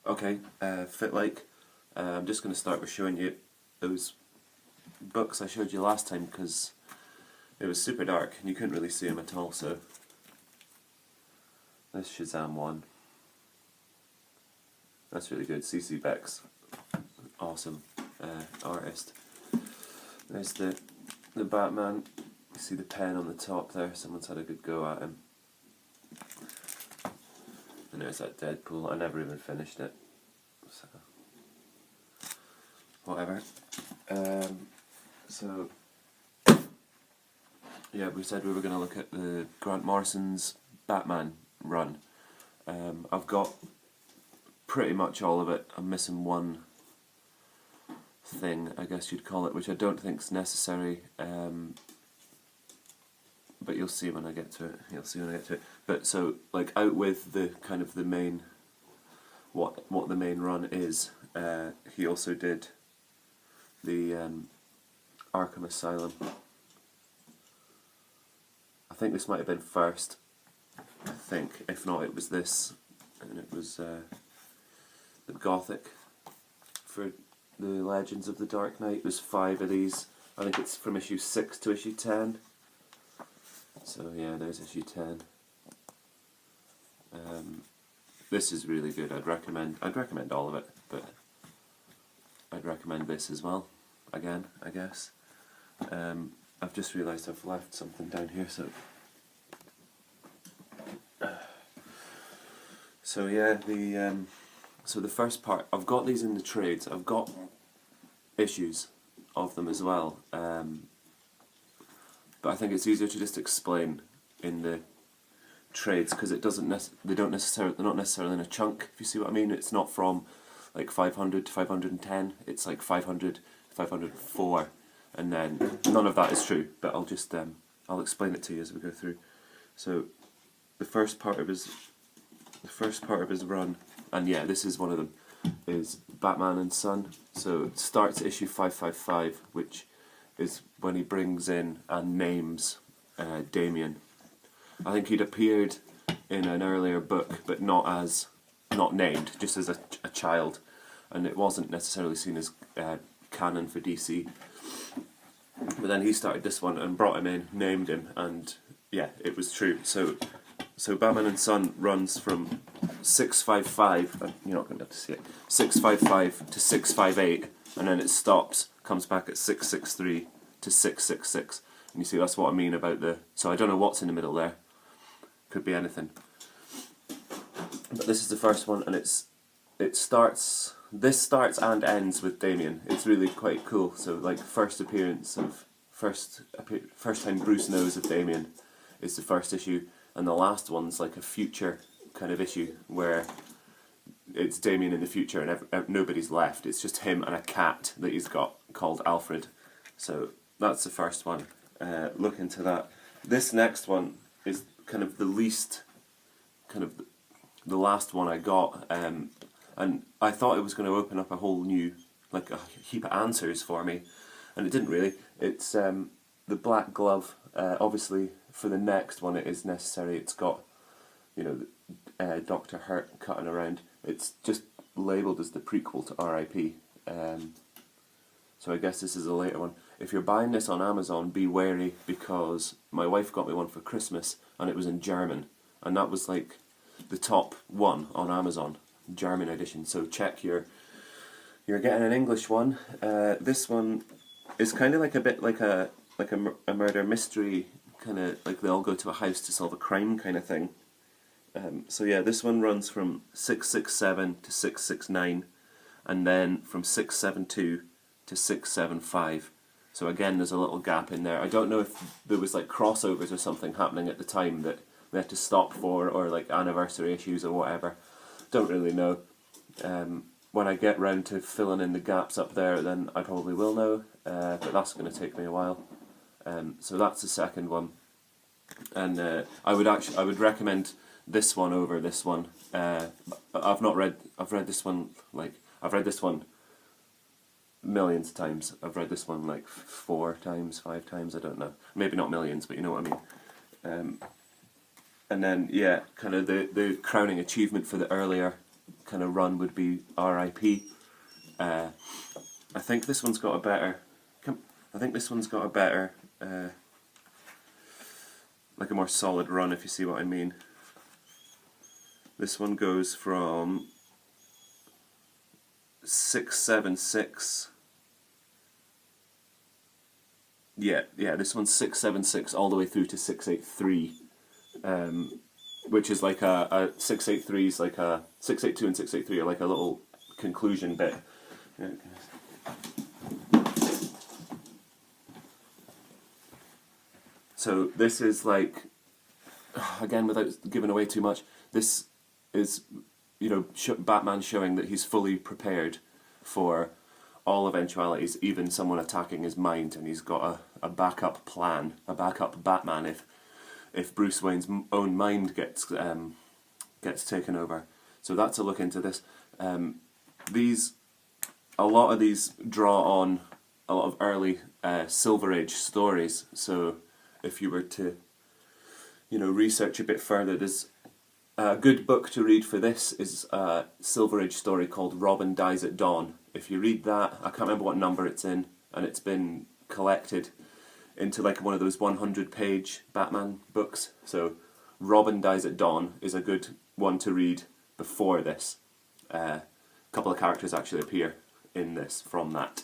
Okay, Fit Like. I'm just going to start with showing you those books I showed you last time because it was super dark and you couldn't really see them at all. So this Shazam one, that's really good. CC Beck's awesome artist. There's the Batman. You see the pen on the top there. Someone's had a good go at him. And there's that Deadpool. I never even finished it. So whatever. So yeah, we said we were going to look at the Grant Morrison's Batman run. I've got pretty much all of it. I'm missing one thing, I guess you'd call it, which I don't think is necessary. But you'll see when I get to it. You'll see when I get to it. But so, like, out with the kind of the main, what the main run is. He also did the Arkham Asylum. I think this might have been first. I think, if not, it was this, and it was the Gothic for the Legends of the Dark Knight. There's 5 of these. I think it's from issue 6 to issue 10. So yeah, there's issue 10. This is really good. I'd recommend all of it, but I'd recommend this as well. Again, I guess. I've just realised I've left something down here, so yeah, so the first part, I've got these in the trades. I've got issues of them as well. But I think it's easier to just explain in the trades because they're not necessarily in a chunk, if you see what I mean. It's not from like 500 to 510. It's like 500 to 504, and then none of that is true. But I'll just I'll explain it to you as we go through. So the first part of his run, and yeah, this is one of them, is Batman and Son. So it starts at issue 555, which is when he brings in and names Damien. I think he'd appeared in an earlier book, but not named, just as a child, and it wasn't necessarily seen as canon for DC. But then he started this one and brought him in, named him, and yeah, it was true. So Batman and Son runs from 655. You're not going to be able to see it. 655 to 658, and then it stops. Comes back at 663 to 666, and you see that's what I mean about the. So I don't know what's in the middle there. Could be anything. But this is the first one, and it starts. This starts and ends with Damien. It's really quite cool. So like first time Bruce knows of Damien is the first issue, and the last one's like a future kind of issue where it's Damien in the future and nobody's left. It's just him and a cat that he's got called Alfred. So that's the first one. Look into that. This next one is kind of the least, kind of the last one I got. And I thought it was going to open up a whole new, like a heap of answers for me. And it didn't really. It's the Black Glove. Obviously for the next one it is necessary. It's got, you know, Dr. Hurt cutting around. It's just labelled as the prequel to R.I.P. So I guess this is a later one. If you're buying this on Amazon, be wary, because my wife got me one for Christmas and it was in German, and that was like the top one on Amazon, German edition. So check you're getting an English one. This one is kind of like a bit like a murder mystery, kind of like they all go to a house to solve a crime kind of thing. So yeah, this one runs from 667 to 669, and then from 672 to 675. So again, there's a little gap in there. I don't know if there was like crossovers or something happening at the time that we had to stop for, or like anniversary issues or whatever. Don't really know. When I get round to filling in the gaps up there, then I probably will know. But that's going to take me a while. So that's the second one, and I would recommend this one over this one. I've read this one millions of times. I've read this one like 4 times, 5 times, I don't know. Maybe not millions, but you know what I mean. And then yeah, kind of the crowning achievement for the earlier kind of run would be R.I.P. I think this one's got a better. I think this one's got a better, like a more solid run, if you see what I mean. This one goes from 676. Yeah, this one's 676 all the way through to 683, which is like a 683 is like a 682 and 683 are like a little conclusion bit. Yeah. So this is like, again, without giving away too much, this is, you know, Batman showing that he's fully prepared for all eventualities, even someone attacking his mind, and he's got a backup plan, a backup Batman if Bruce Wayne's own mind gets taken over. So that's a look into this. A lot of these draw on a lot of early Silver Age stories. So if you were to, you know, research a bit further, there's a good book to read for this is a Silver Age story called Robin Dies at Dawn. If you read that, I can't remember what number it's in, and it's been collected into like one of those 100-page Batman books. So Robin Dies at Dawn is a good one to read before this. A couple of characters actually appear in this from that.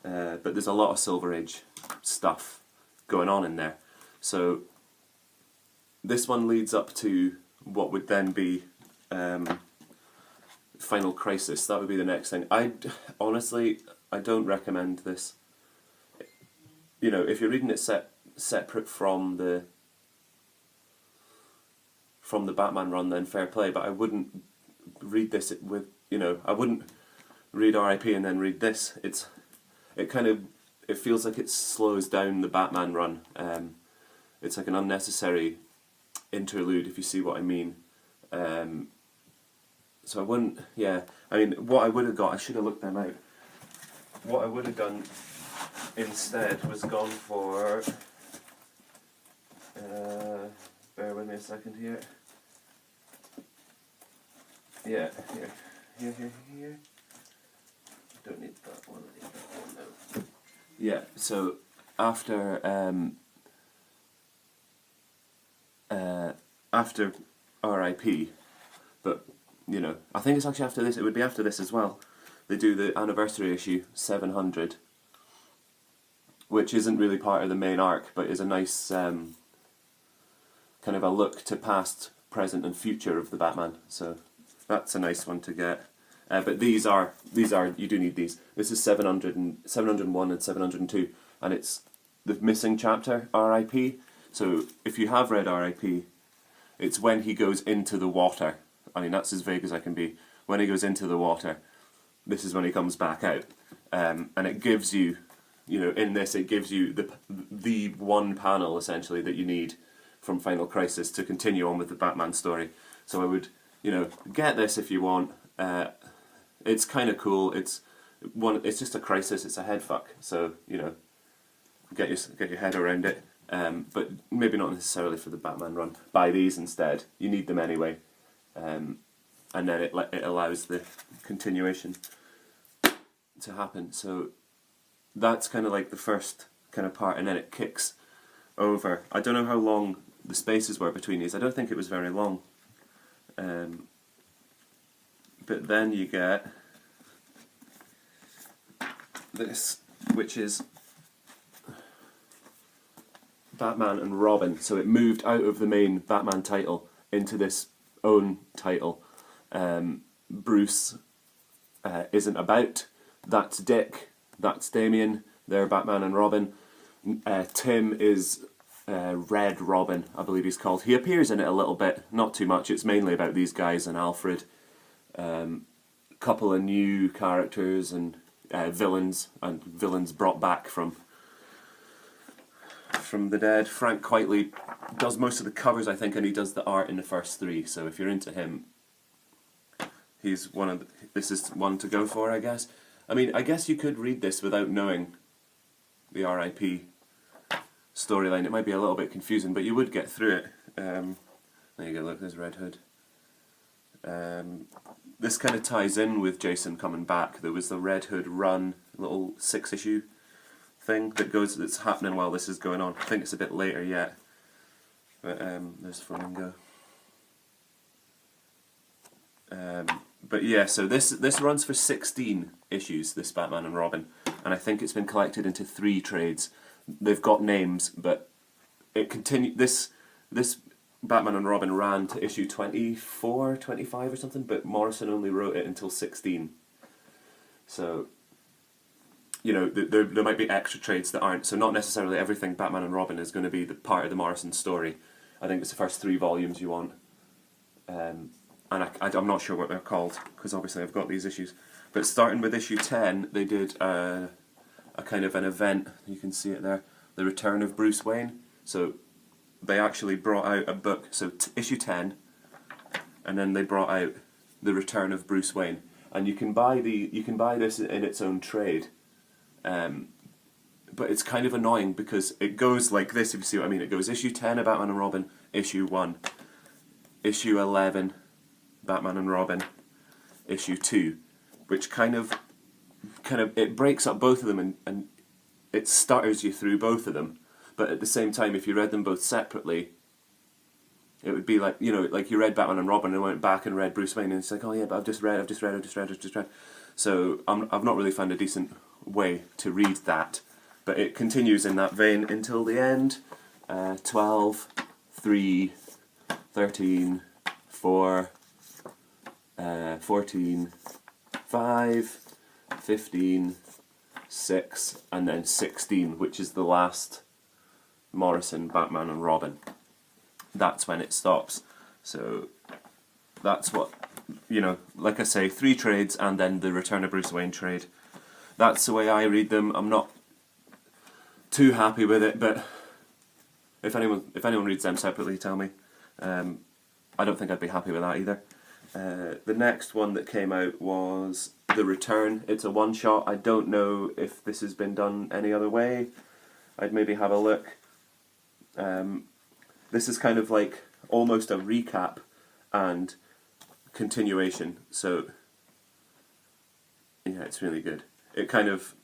But there's a lot of Silver Age stuff going on in there. So this one leads up to what would then be Final Crisis. That would be the next thing. Honestly, I don't recommend this. You know, if you're reading it separate from the Batman run, then fair play. But I wouldn't read this with, you know, I wouldn't read R.I.P. and then read this. It feels like it slows down the Batman run. It's like an unnecessary interlude, if you see what I mean. So I wouldn't, yeah. I mean, what I would have got, I should have looked them out. What I would have done instead was gone for, bear with me a second here. Yeah, here. Don't need that one, I need that one now. Yeah, so after R.I.P., but, you know, I think it's actually after this, it would be after this as well. They do the anniversary issue, 700, which isn't really part of the main arc, but is a nice kind of a look to past, present and future of the Batman, so that's a nice one to get. But these are, you do need these. This is 701 and 702, and it's the missing chapter, R.I.P. So if you have read R.I.P., it's when he goes into the water. I mean, that's as vague as I can be. When he goes into the water, this is when he comes back out. And it gives you, you know, in this, it gives you the one panel, essentially, that you need from Final Crisis to continue on with the Batman story. So I would, you know, get this if you want. It's kind of cool. It's just a crisis. It's a head fuck. So, you know, get your head around it. But maybe not necessarily for the Batman run. Buy these instead. You need them anyway. And then it allows the continuation to happen. So that's kind of like the first kind of part, and then it kicks over. I don't know how long the spaces were between these. I don't think it was very long. But then you get this, which is Batman and Robin. So it moved out of the main Batman title into this own title. Bruce isn't about. That's Dick. That's Damian. They're Batman and Robin. Tim is Red Robin, I believe he's called. He appears in it a little bit, not too much. It's mainly about these guys and Alfred. Couple of new characters and villains brought back from the dead. Frank Quitely does most of the covers, I think, and he does the art in the first three. So if you're into him, this is one to go for, I guess. I mean, I guess you could read this without knowing the R.I.P. storyline. It might be a little bit confusing, but you would get through it. There you go, look, there's Red Hood. This kind of ties in with Jason coming back. There was the Red Hood Run little 6-issue thing that's happening while this is going on. I think it's a bit later yet. But there's Flamingo. But yeah, so this runs for 16 issues, this Batman and Robin, and I think it's been collected into 3 trades. They've got names, but it continued. This Batman and Robin ran to issue 24, 25 or something, but Morrison only wrote it until 16. So, you know, there might be extra trades that aren't. So not necessarily everything Batman and Robin is going to be the part of the Morrison story. I think it's the first 3 volumes you want. And I'm not sure what they're called, because obviously I've got these issues. But starting with issue 10, they did a kind of an event, you can see it there, The Return of Bruce Wayne. So they actually brought out a book, so issue 10, and then they brought out The Return of Bruce Wayne. And you can buy this in its own trade. But it's kind of annoying because it goes like this, if you see what I mean. It goes issue 10 of Batman and Robin, issue 1, issue 11, Batman and Robin, issue 2, which kind of it breaks up both of them and it stutters you through both of them. But at the same time, if you read them both separately, it would be like, you know, like you read Batman and Robin and went back and read Bruce Wayne, and it's like, oh yeah, but I've just read. So I've not really found a decent way to read that. But it continues in that vein until the end. 12, 3, 13, 4, 14, 5, 15, 6, and then 16, which is the last Morrison Batman and Robin. That's when it stops. So that's what, you know, like I say, 3 trades and then the Return of Bruce Wayne trade. That's the way I read them. I'm not too happy with it, but if anyone reads them separately, tell me. I don't think I'd be happy with that either. The next one that came out was The Return. It's a one-shot. I don't know if this has been done any other way. I'd maybe have a look. This is kind of like almost a recap and continuation. So yeah, it's really good. It kind of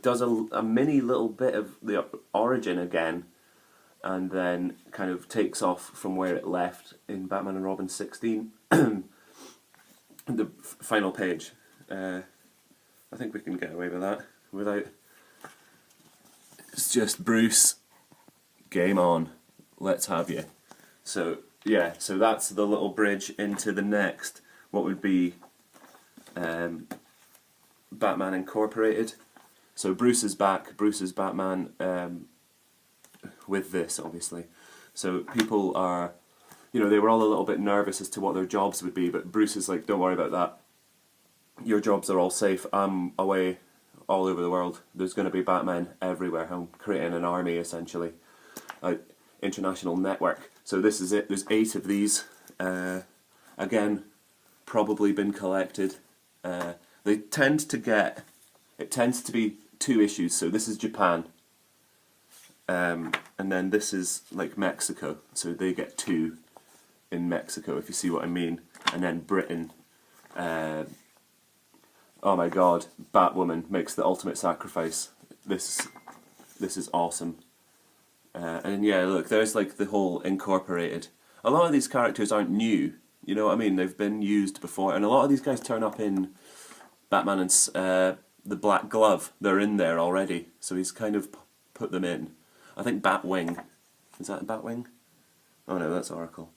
does a mini little bit of the origin again, and then kind of takes off from where it left in Batman and Robin 16. The final page. I think we can get away with that without. It's just Bruce. Game on. Let's have you. So yeah, so that's the little bridge into the next. What would be Batman Incorporated. So Bruce is back. Bruce is Batman with this, obviously. So people are, you know, they were all a little bit nervous as to what their jobs would be, but Bruce is like, don't worry about that. Your jobs are all safe. I'm away all over the world. There's going to be Batmen everywhere. I'm creating an army, essentially. International network. So this is it. There's 8 of these. Again, probably been collected. They tend to get, it tends to be 2 issues. So this is Japan. And then this is like Mexico. So they get 2 in Mexico, if you see what I mean. And then Britain. Oh my god, Batwoman makes the ultimate sacrifice. This is awesome. And yeah, look, there's like the whole incorporated. A lot of these characters aren't new, you know what I mean? They've been used before, and a lot of these guys turn up in Batman and the Black Glove. They're in there already, so he's kind of put them in. I think Batwing. Is that Batwing? Oh no, that's Oracle.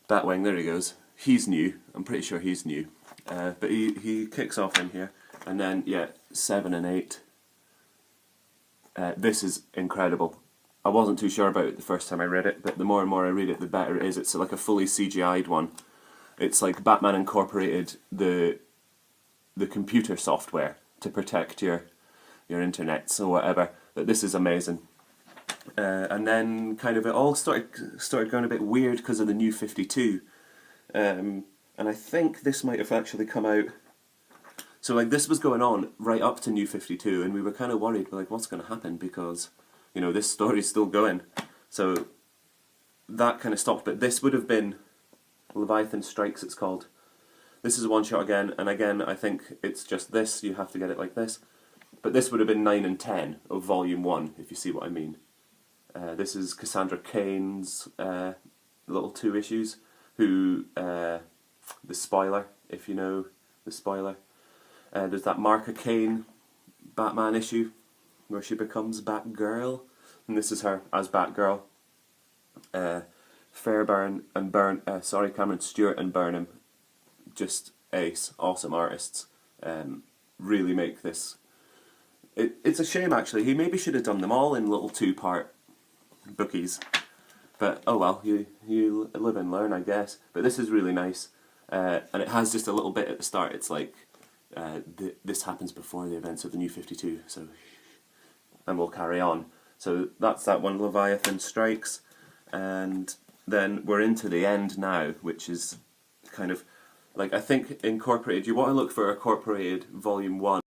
Batwing, there he goes. He's new. I'm pretty sure he's new. But he kicks off in here, and then yeah, 7 and 8. This is incredible. I wasn't too sure about it the first time I read it, but the more and more I read it, the better it is. It's like a fully CGI'd one. It's like Batman incorporated the computer software to protect your internets or whatever. But this is amazing. And then kind of it all started going a bit weird because of the New 52. And I think this might have actually come out. So like this was going on right up to New 52, and we were kind of worried, we're like, what's going to happen, because, you know, this story's still going. So that kind of stopped, but this would have been Leviathan Strikes it's called. This is a one shot again, and again I think it's just this, you have to get it like this. But this would have been 9 and 10 of volume 1, if you see what I mean. This is Cassandra Cain's little 2 issues, who, the spoiler, if you know the spoiler. There's that Marka Cain Batman issue, where she becomes Batgirl, and this is her as Batgirl. Fairbairn and Cameron Stewart and Burnham, just ace, awesome artists. Really make this. It's a shame actually. He maybe should have done them all in little 2-part bookies, but oh well. You live and learn, I guess. But this is really nice, and it has just a little bit at the start. It's like this happens before the events of the New 52. So, and we'll carry on. So that's that one, Leviathan Strikes, and then we're into the end now, which is kind of like, I think incorporated. You want to look for incorporated volume 1.